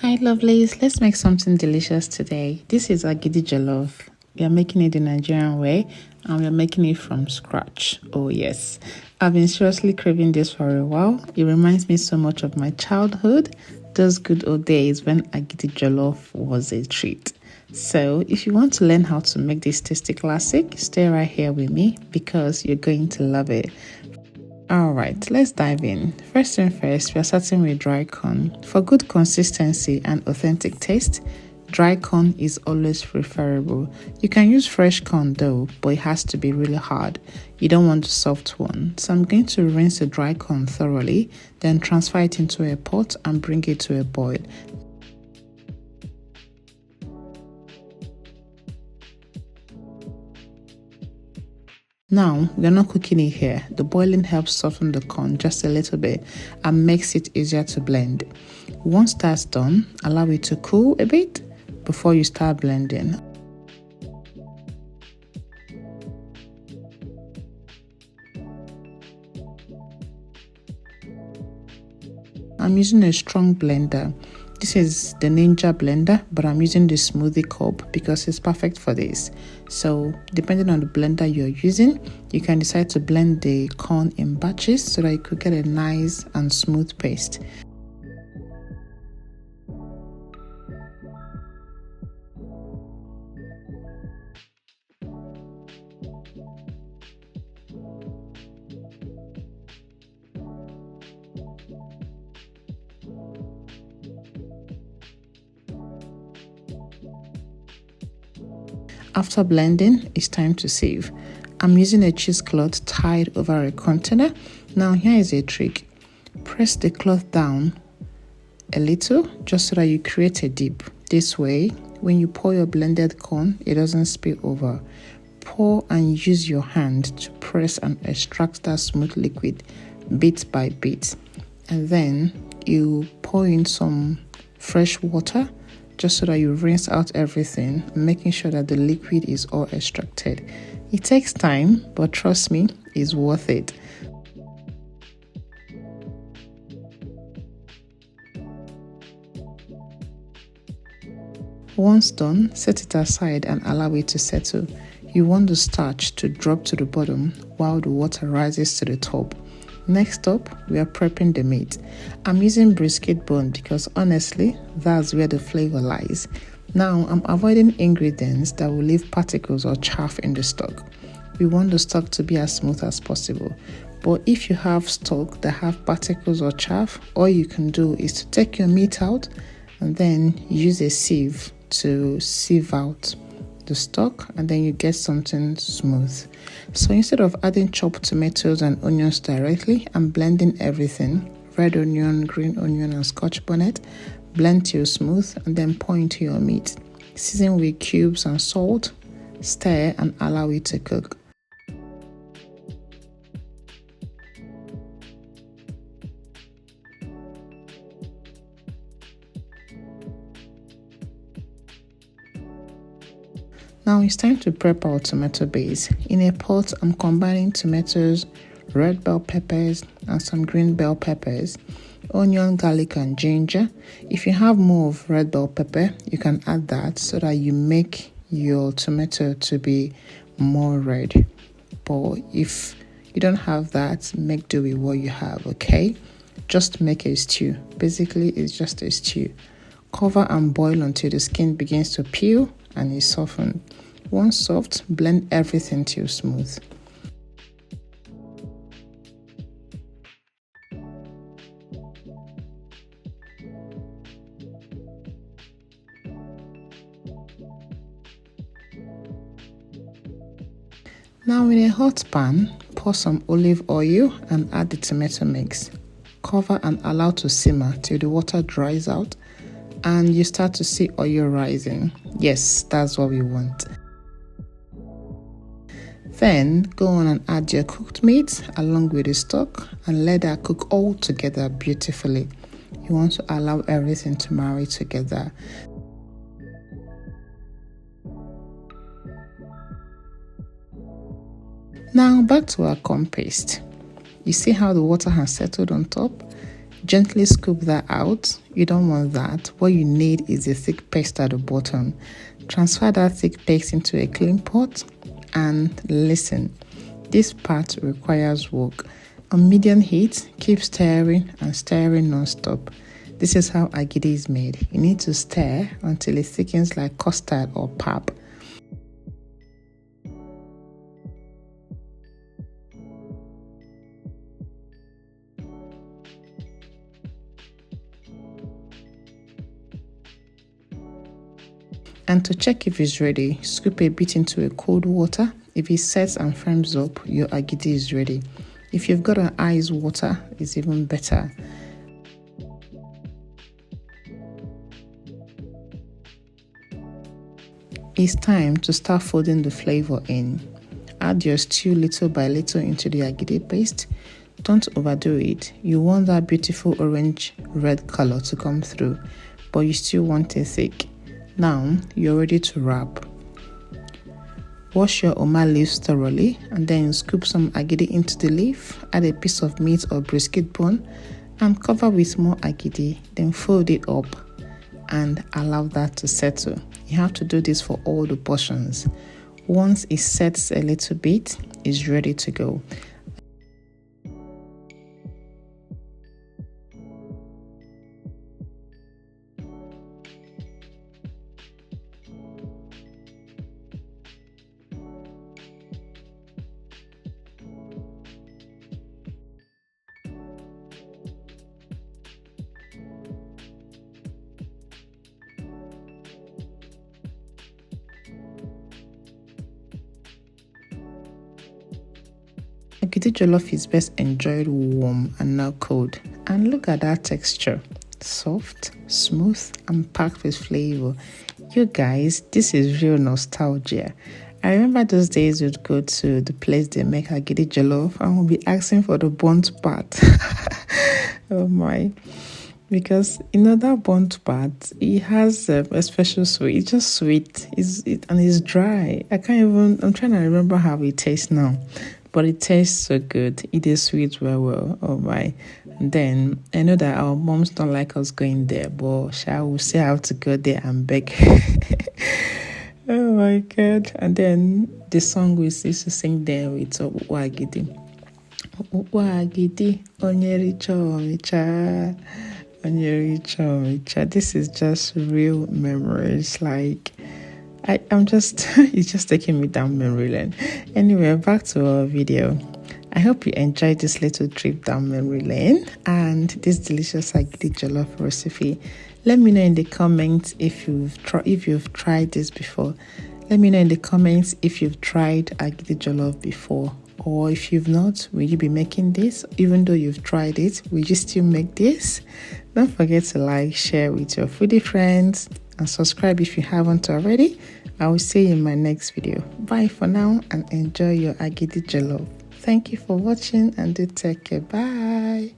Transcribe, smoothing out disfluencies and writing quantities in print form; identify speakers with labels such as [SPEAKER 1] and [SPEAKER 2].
[SPEAKER 1] Hi lovelies, let's make something delicious today. This is Agidi Jollof. We are making it the Nigerian way and we are making it from scratch. Oh yes, I've been seriously craving this for a while. It reminds me so much of my childhood, those good old days when Agidi Jollof was a treat. So if you want to learn how to make this tasty classic, stay right here with me because you're going to love it. Alright, let's dive in. First thing first, we are starting with dry corn. For good consistency and authentic taste, dry corn is always preferable. You can use fresh corn though, but it has to be really hard. You don't want the soft one. So I'm going to rinse the dry corn thoroughly, then transfer it into a pot and bring it to a boil. Now, we're not cooking it here. The boiling helps soften the corn just a little bit and makes it easier to blend. Once that's done, allow it to cool a bit before you start blending. I'm using a strong blender. This is the Ninja blender, but I'm using the smoothie cup because it's perfect for this. So depending on the blender you're using, you can decide to blend the corn in batches so that you could get a nice and smooth paste. After blending, it's time to sieve. I'm using a cheesecloth tied over a container. Now here is a trick. Press the cloth down a little just so that you create a dip. This way, when you pour your blended corn, it doesn't spill over. Pour and use your hand to press and extract that smooth liquid bit by bit. And then you pour in some fresh water just so that you rinse out everything, making sure that the liquid is all extracted. It takes time, but trust me, it's worth it. Once done, set it aside and allow it to settle. You want the starch to drop to the bottom while the water rises to the top. Next up, we are prepping the meat. I'm using brisket bone because honestly, that's where the flavor lies. Now, I'm avoiding ingredients that will leave particles or chaff in the stock. We want the stock to be as smooth as possible. But if you have stock that have particles or chaff, all you can do is to take your meat out and then use a sieve to sieve out the stock, and then you get something smooth. So instead of adding chopped tomatoes and onions directly, I'm blending everything: red onion, green onion, and scotch bonnet. Blend till smooth and then pour into your meat. Season with cubes and salt. Stir and allow it to cook. Now it's time to prep our tomato base. In a pot, I'm combining tomatoes, red bell peppers, and some green bell peppers, onion, garlic, and ginger. If you have more of red bell pepper, you can add that so that you make your tomato to be more red. But if you don't have that, make do with what you have, okay? Just make a stew. Basically, it's just a stew. Cover and boil until the skin begins to peel and is softened. Once soft, blend everything till smooth. Now in a hot pan, pour some olive oil and add the tomato mix. Cover and allow to simmer till the water dries out and you start to see oil rising. Yes, that's what we want. Then go on and add your cooked meat along with the stock and let that cook all together beautifully. You want to allow everything to marry together. Now back to our corn paste. You see how the water has settled on top? Gently scoop that out. You don't want that. What you need is a thick paste at the bottom. Transfer that thick paste into a clean pot and listen. This part requires work. On medium heat, keep stirring and stirring non-stop. This is how agidi is made. You need to stir until it thickens like custard or pap. And to check if it's ready, scoop a bit into a cold water. If it sets and firms up, your agidi is ready. If you've got an ice water, it's even better. It's time to start folding the flavor in. Add your stew little by little into the agidi paste. Don't overdo it. You want that beautiful orange-red color to come through, but you still want it thick. Now, you're ready to wrap. Wash your oma leaves thoroughly and then scoop some agidi into the leaf. Add a piece of meat or brisket bone and cover with more agidi. Then fold it up and allow that to settle. You have to do this for all the portions. Once it sets a little bit, it's ready to go. Agidi jollof is best enjoyed warm and not cold. And look at that texture. Soft, smooth, and packed with flavor. You guys, this is real nostalgia. I remember those days we'd go to the place they make agidi jollof and we'll be asking for the burnt part. Oh my. Because that burnt part, it has a special sweet. It's just sweet. And it's dry. I'm trying to remember how it tastes now. But it tastes so good. It is sweet very well. Oh my. And then I know that our moms don't like us going there, but shall we still have to go there and beg? Oh my God. And then the song we used to sing there with Wagidi. Wagidi, onyericha omicha. This is just real memories. Like, I'm just, it's just taking me down memory lane. Anyway, back to our video. I hope you enjoyed this little trip down memory lane and this delicious agidi jollof recipe. Let me know in the comments if you've tried this before. Let me know in the comments if you've tried agidi jollof before, or if you've not, will you be making this? Even though you've tried it, will you still make this? Don't forget to like, share with your foodie friends, and subscribe if you haven't already. I will see you in my next video. Bye for now and enjoy your agidi jollof. Thank you for watching and do take care. Bye.